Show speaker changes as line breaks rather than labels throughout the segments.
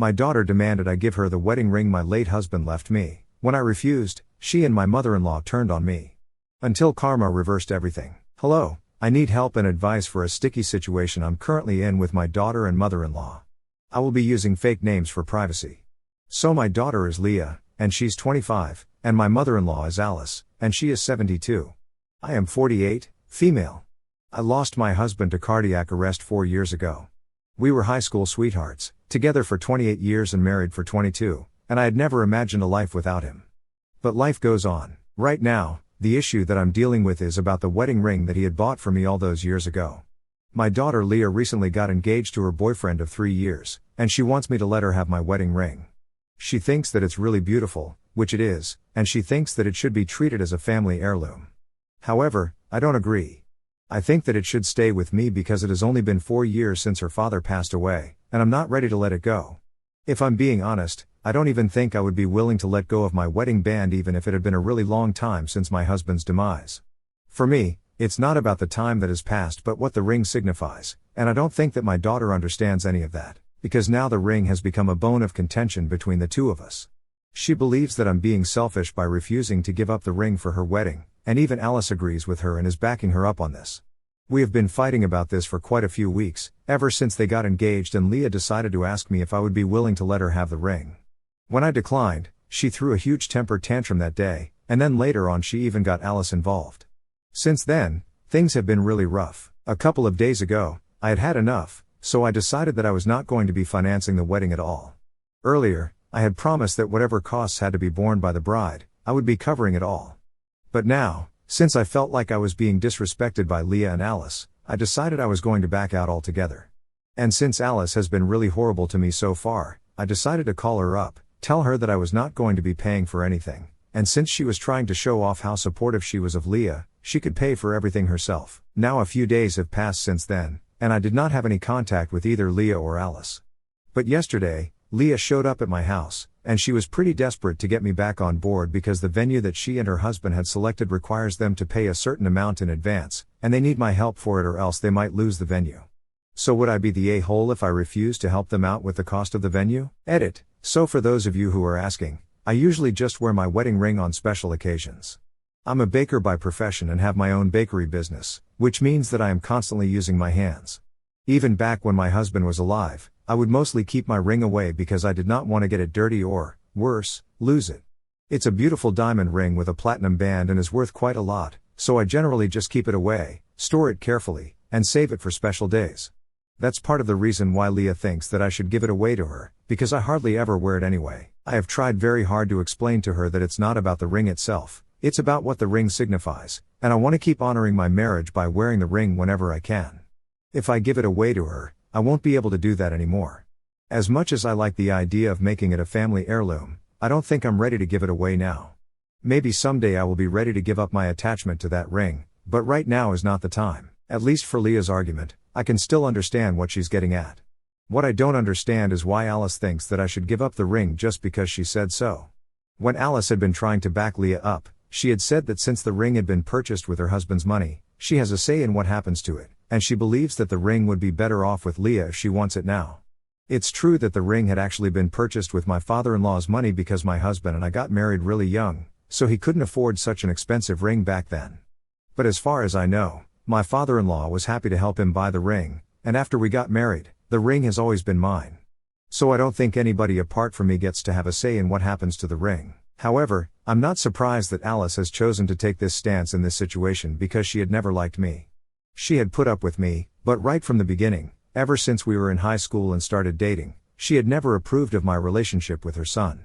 My daughter demanded I give her the wedding ring my late husband left me. When I refused, she and my mother-in-law turned on me. Until karma reversed everything. Hello, I need help and advice for a sticky situation I'm currently in with my daughter and mother-in-law. I will be using fake names for privacy. So my daughter is Leah, and she's 25, and my mother-in-law is Alice, and she is 72. I am 48, female. I lost my husband to cardiac arrest 4 years ago. We were high school sweethearts, together for 28 years and married for 22, and I had never imagined a life without him. But life goes on. Right now, the issue that I'm dealing with is about the wedding ring that he had bought for me all those years ago. My daughter Leah recently got engaged to her boyfriend of 3 years, and she wants me to let her have my wedding ring. She thinks that it's really beautiful, which it is, and she thinks that it should be treated as a family heirloom. However, I don't agree. I think that it should stay with me because it has only been 4 years since her father passed away, and I'm not ready to let it go. If I'm being honest, I don't even think I would be willing to let go of my wedding band even if it had been a really long time since my husband's demise. For me, it's not about the time that has passed but what the ring signifies, and I don't think that my daughter understands any of that, because now the ring has become a bone of contention between the two of us. She believes that I'm being selfish by refusing to give up the ring for her wedding, and even Alice agrees with her and is backing her up on this. We have been fighting about this for quite a few weeks, ever since they got engaged, and Leah decided to ask me if I would be willing to let her have the ring. When I declined, she threw a huge temper tantrum that day, and then later on she even got Alice involved. Since then, things have been really rough. A couple of days ago, I had had enough, so I decided that I was not going to be financing the wedding at all. Earlier, I had promised that whatever costs had to be borne by the bride, I would be covering it all. But now, since I felt like I was being disrespected by Leah and Alice, I decided I was going to back out altogether. And since Alice has been really horrible to me so far, I decided to call her up, tell her that I was not going to be paying for anything, and since she was trying to show off how supportive she was of Leah, she could pay for everything herself. Now a few days have passed since then, and I did not have any contact with either Leah or Alice. But yesterday, Leah showed up at my house, and she was pretty desperate to get me back on board because the venue that she and her husband had selected requires them to pay a certain amount in advance, and they need my help for it or else they might lose the venue. So would I be the a-hole if I refused to help them out with the cost of the venue? Edit. So for those of you who are asking, I usually just wear my wedding ring on special occasions. I'm a baker by profession and have my own bakery business, which means that I am constantly using my hands. Even back when my husband was alive, I would mostly keep my ring away because I did not want to get it dirty or, worse, lose it. It's a beautiful diamond ring with a platinum band and is worth quite a lot, so I generally just keep it away, store it carefully, and save it for special days. That's part of the reason why Leah thinks that I should give it away to her, because I hardly ever wear it anyway. I have tried very hard to explain to her that it's not about the ring itself, it's about what the ring signifies, and I want to keep honoring my marriage by wearing the ring whenever I can. If I give it away to her, I won't be able to do that anymore. As much as I like the idea of making it a family heirloom, I don't think I'm ready to give it away now. Maybe someday I will be ready to give up my attachment to that ring, but right now is not the time. At least for Leah's argument, I can still understand what she's getting at. What I don't understand is why Alice thinks that I should give up the ring just because she said so. When Alice had been trying to back Leah up, she had said that since the ring had been purchased with her husband's money, she has a say in what happens to it, and she believes that the ring would be better off with Leah if she wants it now. It's true that the ring had actually been purchased with my father-in-law's money because my husband and I got married really young, so he couldn't afford such an expensive ring back then. But as far as I know, my father-in-law was happy to help him buy the ring, and after we got married, the ring has always been mine. So I don't think anybody apart from me gets to have a say in what happens to the ring. However, I'm not surprised that Alice has chosen to take this stance in this situation because she had never liked me. She had put up with me, but right from the beginning, ever since we were in high school and started dating, she had never approved of my relationship with her son.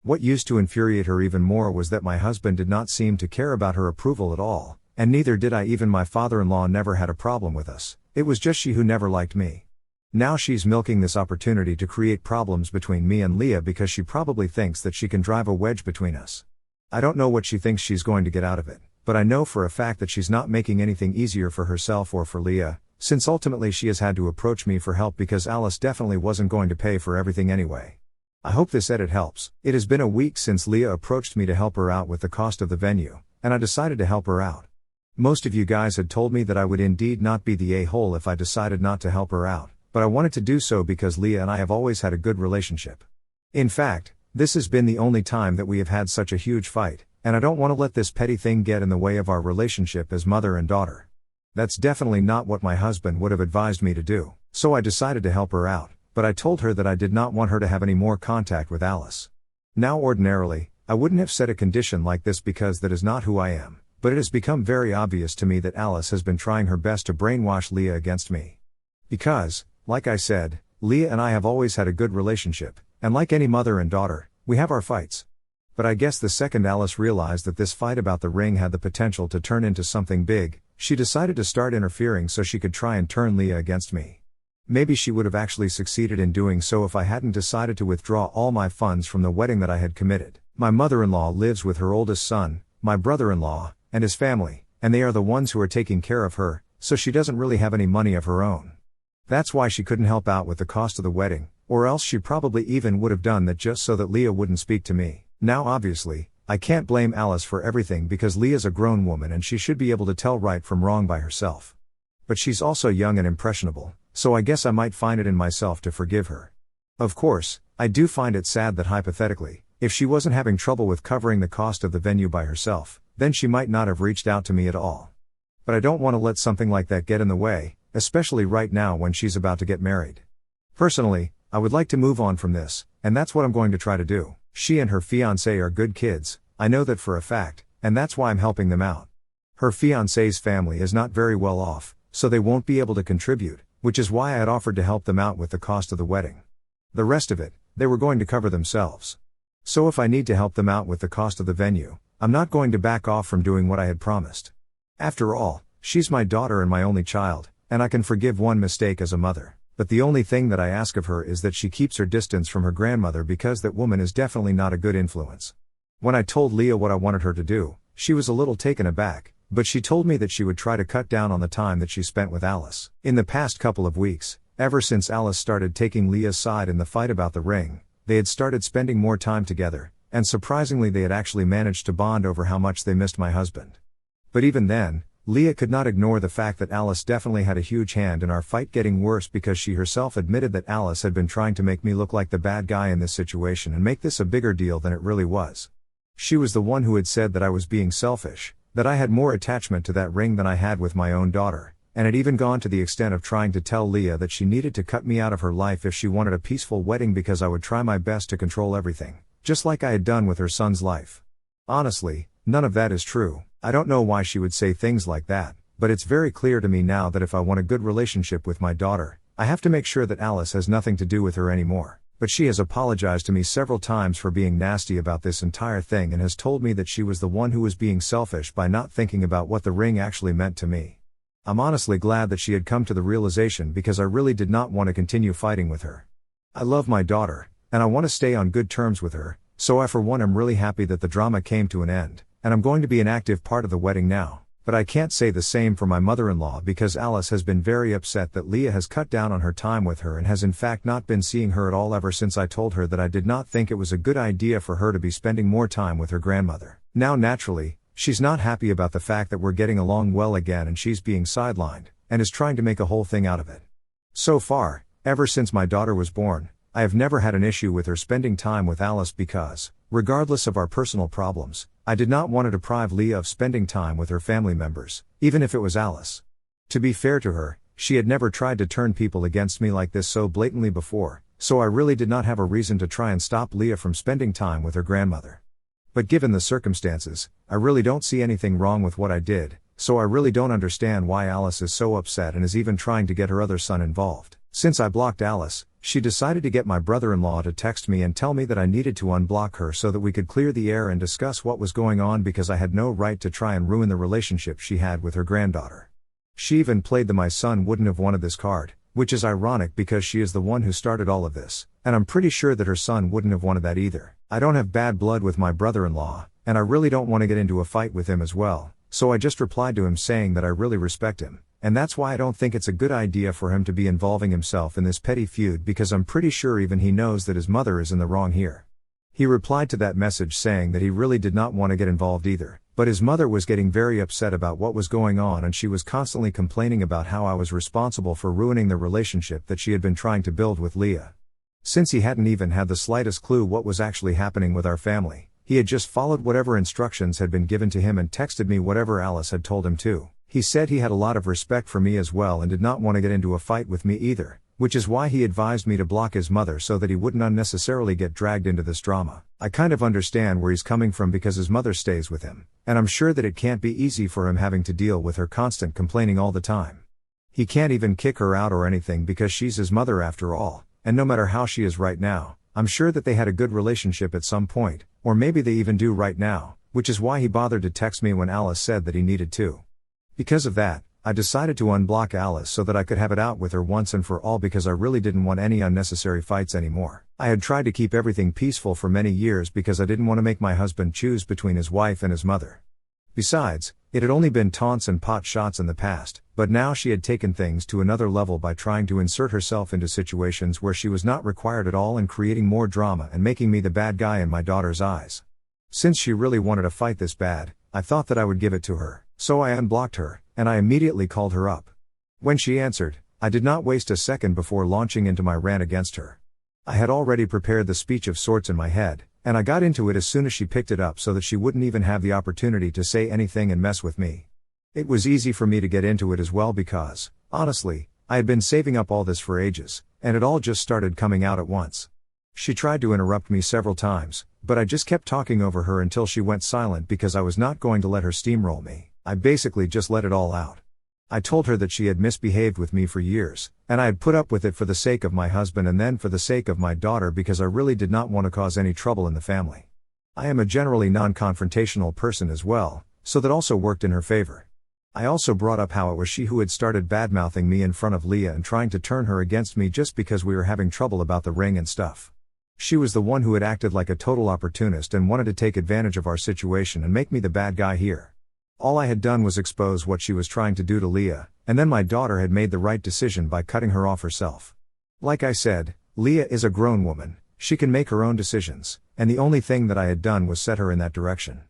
What used to infuriate her even more was that my husband did not seem to care about her approval at all, and neither did I. Even my father-in-law never had a problem with us, it was just she who never liked me. Now she's milking this opportunity to create problems between me and Leah because she probably thinks that she can drive a wedge between us. I don't know what she thinks she's going to get out of it, but I know for a fact that she's not making anything easier for herself or for Leah, since ultimately she has had to approach me for help because Alice definitely wasn't going to pay for everything anyway. I hope this edit helps. It has been a week since Leah approached me to help her out with the cost of the venue, and I decided to help her out. Most of you guys had told me that I would indeed not be the a-hole if I decided not to help her out, but I wanted to do so because Leah and I have always had a good relationship. In fact, this has been the only time that we have had such a huge fight, and I don't want to let this petty thing get in the way of our relationship as mother and daughter. That's definitely not what my husband would have advised me to do, so I decided to help her out, but I told her that I did not want her to have any more contact with Alice. Now ordinarily, I wouldn't have set a condition like this because that is not who I am, but it has become very obvious to me that Alice has been trying her best to brainwash Leah against me. Because, like I said, Leah and I have always had a good relationship, and like any mother and daughter, we have our fights. But I guess the second Alice realized that this fight about the ring had the potential to turn into something big, she decided to start interfering so she could try and turn Leah against me. Maybe she would have actually succeeded in doing so if I hadn't decided to withdraw all my funds from the wedding that I had committed. My mother-in-law lives with her oldest son, my brother-in-law, and his family, and they are the ones who are taking care of her, so she doesn't really have any money of her own. That's why she couldn't help out with the cost of the wedding, or else she probably even would have done that just so that Leah wouldn't speak to me. Now obviously, I can't blame Alice for everything because Leah's a grown woman and she should be able to tell right from wrong by herself. But she's also young and impressionable, so I guess I might find it in myself to forgive her. Of course, I do find it sad that hypothetically, if she wasn't having trouble with covering the cost of the venue by herself, then she might not have reached out to me at all. But I don't want to let something like that get in the way, especially right now when she's about to get married. Personally, I would like to move on from this, and that's what I'm going to try to do. She and her fiancé are good kids, I know that for a fact, and that's why I'm helping them out. Her fiancé's family is not very well off, so they won't be able to contribute, which is why I had offered to help them out with the cost of the wedding. The rest of it, they were going to cover themselves. So if I need to help them out with the cost of the venue, I'm not going to back off from doing what I had promised. After all, she's my daughter and my only child, and I can forgive one mistake as a mother. But the only thing that I ask of her is that she keeps her distance from her grandmother because that woman is definitely not a good influence. When I told Leah what I wanted her to do, she was a little taken aback, but she told me that she would try to cut down on the time that she spent with Alice. In the past couple of weeks, ever since Alice started taking Leah's side in the fight about the ring, they had started spending more time together, and surprisingly they had actually managed to bond over how much they missed my husband. But even then, Leah could not ignore the fact that Alice definitely had a huge hand in our fight getting worse because she herself admitted that Alice had been trying to make me look like the bad guy in this situation and make this a bigger deal than it really was. She was the one who had said that I was being selfish, that I had more attachment to that ring than I had with my own daughter, and had even gone to the extent of trying to tell Leah that she needed to cut me out of her life if she wanted a peaceful wedding because I would try my best to control everything, just like I had done with her son's life. Honestly, none of that is true. I don't know why she would say things like that, but it's very clear to me now that if I want a good relationship with my daughter, I have to make sure that Alice has nothing to do with her anymore. But she has apologized to me several times for being nasty about this entire thing and has told me that she was the one who was being selfish by not thinking about what the ring actually meant to me. I'm honestly glad that she had come to the realization because I really did not want to continue fighting with her. I love my daughter, and I want to stay on good terms with her, so I for one am really happy that the drama came to an end. And I'm going to be an active part of the wedding now. But I can't say the same for my mother-in-law because Alice has been very upset that Leah has cut down on her time with her and has in fact not been seeing her at all ever since I told her that I did not think it was a good idea for her to be spending more time with her grandmother. Now naturally, she's not happy about the fact that we're getting along well again and she's being sidelined, and is trying to make a whole thing out of it. So far, ever since my daughter was born, I have never had an issue with her spending time with Alice because, regardless of our personal problems, I did not want to deprive Leah of spending time with her family members, even if it was Alice. To be fair to her, she had never tried to turn people against me like this so blatantly before, so I really did not have a reason to try and stop Leah from spending time with her grandmother. But given the circumstances, I really don't see anything wrong with what I did, so I really don't understand why Alice is so upset and is even trying to get her other son involved. Since I blocked Alice, she decided to get my brother-in-law to text me and tell me that I needed to unblock her so that we could clear the air and discuss what was going on because I had no right to try and ruin the relationship she had with her granddaughter. She even played the "my son wouldn't have wanted this" card, which is ironic because she is the one who started all of this, and I'm pretty sure that her son wouldn't have wanted that either. I don't have bad blood with my brother-in-law, and I really don't want to get into a fight with him as well, so I just replied to him saying that I really respect him. And that's why I don't think it's a good idea for him to be involving himself in this petty feud because I'm pretty sure even he knows that his mother is in the wrong here. He replied to that message saying that he really did not want to get involved either, But his mother was getting very upset about what was going on, and she was constantly complaining about how I was responsible for ruining the relationship that she had been trying to build with Leah. Since he hadn't even had the slightest clue what was actually happening with our family, he had just followed whatever instructions had been given to him and texted me whatever Alice had told him to. He said he had a lot of respect for me as well and did not want to get into a fight with me either, which is why he advised me to block his mother so that he wouldn't unnecessarily get dragged into this drama. I kind of understand where he's coming from because his mother stays with him, and I'm sure that it can't be easy for him having to deal with her constant complaining all the time. He can't even kick her out or anything because she's his mother after all, and no matter how she is right now, I'm sure that they had a good relationship at some point, or maybe they even do right now, which is why he bothered to text me when Alice said that he needed to. Because of that, I decided to unblock Alice so that I could have it out with her once and for all because I really didn't want any unnecessary fights anymore. I had tried to keep everything peaceful for many years because I didn't want to make my husband choose between his wife and his mother. Besides, it had only been taunts and pot shots in the past, but now she had taken things to another level by trying to insert herself into situations where she was not required at all and creating more drama and making me the bad guy in my daughter's eyes. Since she really wanted a fight this bad, I thought that I would give it to her, so I unblocked her, and I immediately called her up. When she answered, I did not waste a second before launching into my rant against her. I had already prepared the speech of sorts in my head, and I got into it as soon as she picked it up so that she wouldn't even have the opportunity to say anything and mess with me. It was easy for me to get into it as well because, honestly, I had been saving up all this for ages, and it all just started coming out at once. She tried to interrupt me several times, but I just kept talking over her until she went silent because I was not going to let her steamroll me. I basically just let it all out. I told her that she had misbehaved with me for years, and I had put up with it for the sake of my husband and then for the sake of my daughter because I really did not want to cause any trouble in the family. I am a generally non-confrontational person as well, so that also worked in her favor. I also brought up how it was she who had started badmouthing me in front of Leah and trying to turn her against me just because we were having trouble about the ring and stuff. She was the one who had acted like a total opportunist and wanted to take advantage of our situation and make me the bad guy here. All I had done was expose what she was trying to do to Leah, and then my daughter had made the right decision by cutting her off herself. Like I said, Leah is a grown woman, she can make her own decisions, and the only thing that I had done was set her in that direction.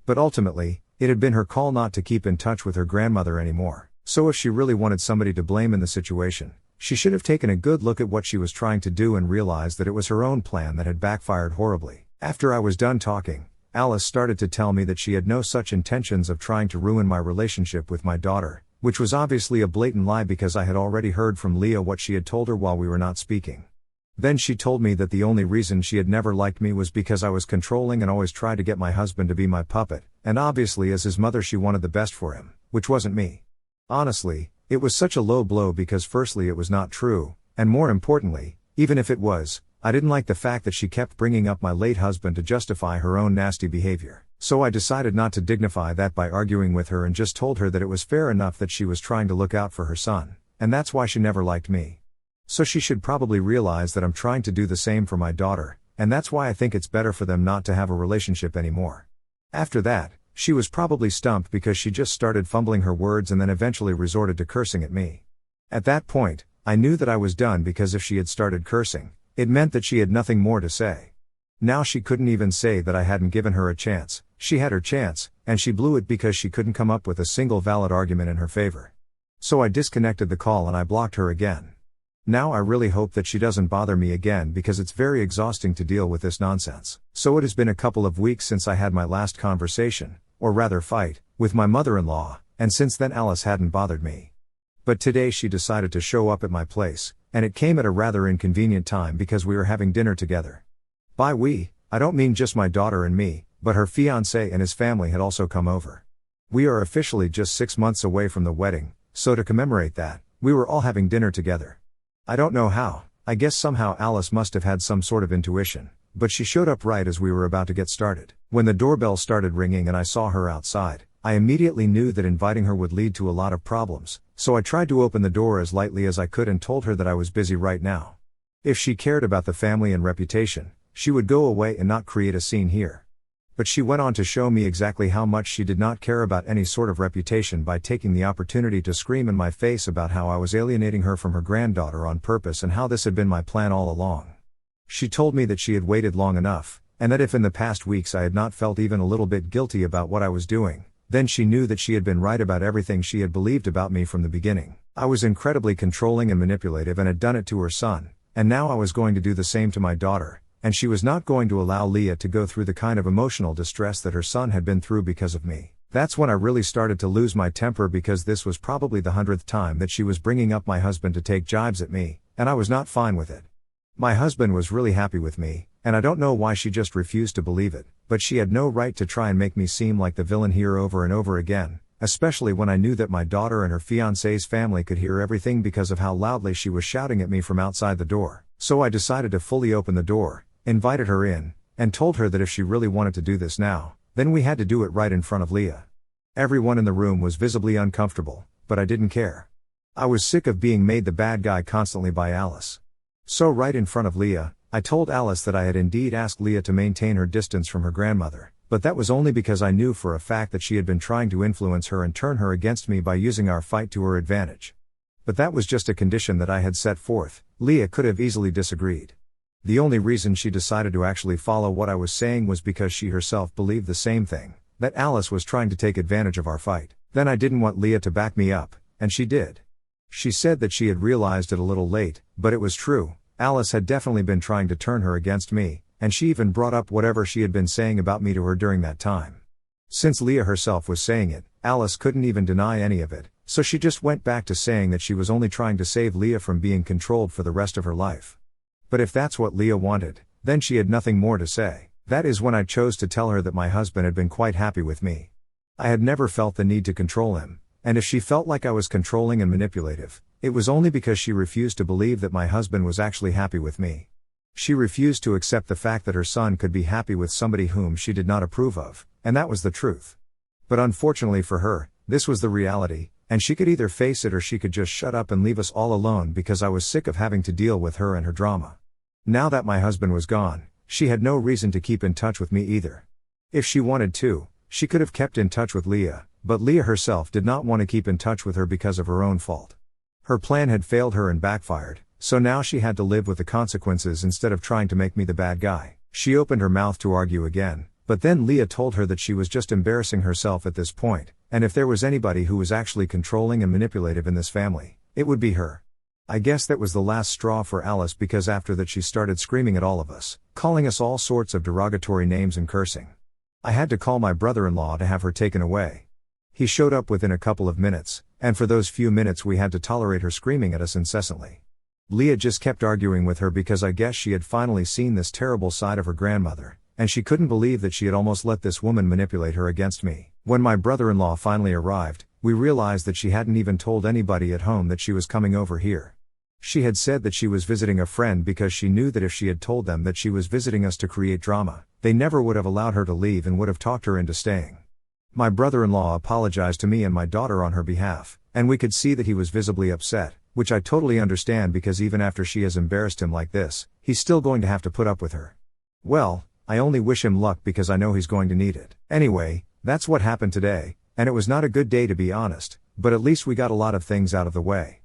But ultimately, it had been her call not to keep in touch with her grandmother anymore, so if she really wanted somebody to blame in the situation, she should have taken a good look at what she was trying to do and realized that it was her own plan that had backfired horribly. After I was done talking, Alice started to tell me that she had no such intentions of trying to ruin my relationship with my daughter, which was obviously a blatant lie because I had already heard from Leah what she had told her while we were not speaking. Then she told me that the only reason she had never liked me was because I was controlling and always tried to get my husband to be my puppet, and obviously as his mother she wanted the best for him, which wasn't me. Honestly, it was such a low blow because firstly it was not true, and more importantly, even if it was, I didn't like the fact that she kept bringing up my late husband to justify her own nasty behavior. So I decided not to dignify that by arguing with her and just told her that it was fair enough that she was trying to look out for her son, and that's why she never liked me. So she should probably realize that I'm trying to do the same for my daughter, and that's why I think it's better for them not to have a relationship anymore. After that, she was probably stumped because she just started fumbling her words and then eventually resorted to cursing at me. At that point, I knew that I was done because if she had started cursing, it meant that she had nothing more to say. Now she couldn't even say that I hadn't given her a chance. She had her chance, and she blew it because she couldn't come up with a single valid argument in her favor. So I disconnected the call and I blocked her again. Now I really hope that she doesn't bother me again because it's very exhausting to deal with this nonsense. So it has been a couple of weeks since I had my last conversation, or rather fight, with my mother-in-law, and since then Alice hadn't bothered me. But today she decided to show up at my place, and it came at a rather inconvenient time because we were having dinner together. By we, I don't mean just my daughter and me, but her fiancé and his family had also come over. We are officially just 6 months away from the wedding, so to commemorate that, we were all having dinner together. I don't know how, I guess somehow Alice must have had some sort of intuition, but she showed up right as we were about to get started. When the doorbell started ringing and I saw her outside, I immediately knew that inviting her would lead to a lot of problems, so I tried to open the door as lightly as I could and told her that I was busy right now. If she cared about the family and reputation, she would go away and not create a scene here. But she went on to show me exactly how much she did not care about any sort of reputation by taking the opportunity to scream in my face about how I was alienating her from her granddaughter on purpose and how this had been my plan all along. She told me that she had waited long enough, and that if in the past weeks I had not felt even a little bit guilty about what I was doing, then she knew that she had been right about everything she had believed about me from the beginning. I was incredibly controlling and manipulative and had done it to her son, and now I was going to do the same to my daughter, and she was not going to allow Leah to go through the kind of emotional distress that her son had been through because of me. That's when I really started to lose my temper, because this was probably the 100th time that she was bringing up my husband to take jibes at me, and I was not fine with it. My husband was really happy with me, and I don't know why she just refused to believe it, but she had no right to try and make me seem like the villain here over and over again, especially when I knew that my daughter and her fiancé's family could hear everything because of how loudly she was shouting at me from outside the door. So I decided to fully open the door, invited her in, and told her that if she really wanted to do this now, then we had to do it right in front of Leah. Everyone in the room was visibly uncomfortable, but I didn't care. I was sick of being made the bad guy constantly by Alice. So right in front of Leah, I told Alice that I had indeed asked Leah to maintain her distance from her grandmother, but that was only because I knew for a fact that she had been trying to influence her and turn her against me by using our fight to her advantage. But that was just a condition that I had set forth. Leah could have easily disagreed. The only reason she decided to actually follow what I was saying was because she herself believed the same thing, that Alice was trying to take advantage of our fight. Then I didn't want Leah to back me up, and she did. She said that she had realized it a little late, but it was true. Alice had definitely been trying to turn her against me, and she even brought up whatever she had been saying about me to her during that time. Since Leah herself was saying it, Alice couldn't even deny any of it, so she just went back to saying that she was only trying to save Leah from being controlled for the rest of her life. But if that's what Leah wanted, then she had nothing more to say. That is when I chose to tell her that my husband had been quite happy with me. I had never felt the need to control him, and if she felt like I was controlling and manipulative, it was only because she refused to believe that my husband was actually happy with me. She refused to accept the fact that her son could be happy with somebody whom she did not approve of, and that was the truth. But unfortunately for her, this was the reality, and she could either face it or she could just shut up and leave us all alone, because I was sick of having to deal with her and her drama. Now that my husband was gone, she had no reason to keep in touch with me either. If she wanted to, she could have kept in touch with Leah, but Leah herself did not want to keep in touch with her because of her own fault. Her plan had failed her and backfired, so now she had to live with the consequences instead of trying to make me the bad guy. She opened her mouth to argue again, but then Leah told her that she was just embarrassing herself at this point, and if there was anybody who was actually controlling and manipulative in this family, it would be her. I guess that was the last straw for Alice, because after that she started screaming at all of us, calling us all sorts of derogatory names and cursing. I had to call my brother-in-law to have her taken away. He showed up within a couple of minutes, and for those few minutes we had to tolerate her screaming at us incessantly. Leah just kept arguing with her because I guess she had finally seen this terrible side of her grandmother, and she couldn't believe that she had almost let this woman manipulate her against me. When my brother-in-law finally arrived, we realized that she hadn't even told anybody at home that she was coming over here. She had said that she was visiting a friend because she knew that if she had told them that she was visiting us to create drama, they never would have allowed her to leave and would have talked her into staying. My brother-in-law apologized to me and my daughter on her behalf, and we could see that he was visibly upset, which I totally understand, because even after she has embarrassed him like this, he's still going to have to put up with her. Well, I only wish him luck because I know he's going to need it. Anyway, that's what happened today, and it was not a good day to be honest, but at least we got a lot of things out of the way.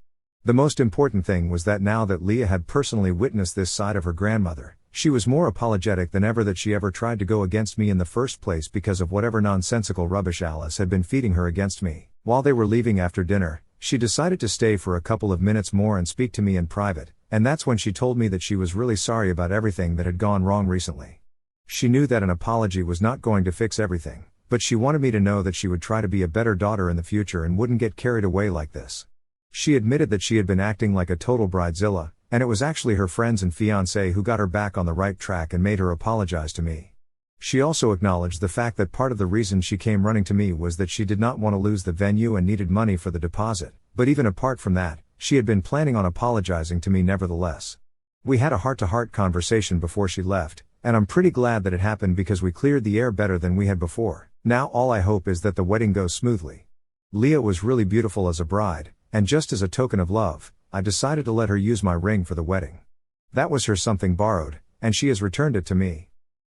The most important thing was that now that Leah had personally witnessed this side of her grandmother, she was more apologetic than ever that she ever tried to go against me in the first place because of whatever nonsensical rubbish Alice had been feeding her against me. While they were leaving after dinner, she decided to stay for a couple of minutes more and speak to me in private, and that's when she told me that she was really sorry about everything that had gone wrong recently. She knew that an apology was not going to fix everything, but she wanted me to know that she would try to be a better daughter in the future and wouldn't get carried away like this. She admitted that she had been acting like a total bridezilla, and it was actually her friends and fiancé who got her back on the right track and made her apologize to me. She also acknowledged the fact that part of the reason she came running to me was that she did not want to lose the venue and needed money for the deposit, but even apart from that, she had been planning on apologizing to me nevertheless. We had a heart-to-heart conversation before she left, and I'm pretty glad that it happened because we cleared the air better than we had before. Now all I hope is that the wedding goes smoothly. Leah was really beautiful as a bride, and just as a token of love, I decided to let her use my ring for the wedding. That was her something borrowed, and she has returned it to me.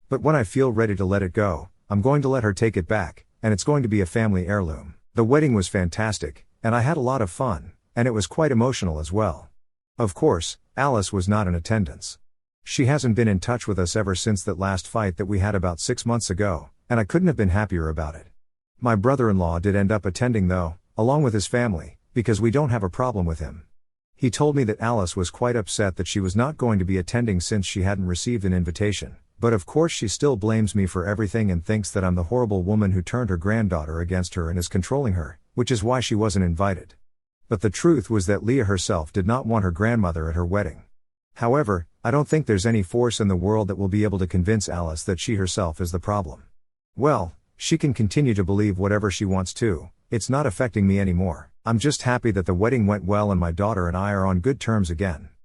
But when I feel ready to let it go, I'm going to let her take it back, and it's going to be a family heirloom. The wedding was fantastic, and I had a lot of fun, and it was quite emotional as well. Of course, Alice was not in attendance. She hasn't been in touch with us ever since that last fight that we had about 6 months ago, and I couldn't have been happier about it. My brother-in-law did end up attending though, along with his family, because we don't have a problem with him. He told me that Alice was quite upset that she was not going to be attending since she hadn't received an invitation, but of course she still blames me for everything and thinks that I'm the horrible woman who turned her granddaughter against her and is controlling her, which is why she wasn't invited. But the truth was that Leah herself did not want her grandmother at her wedding. However, I don't think there's any force in the world that will be able to convince Alice that she herself is the problem. Well, she can continue to believe whatever she wants to, it's not affecting me anymore. I'm just happy that the wedding went well and my daughter and I are on good terms again.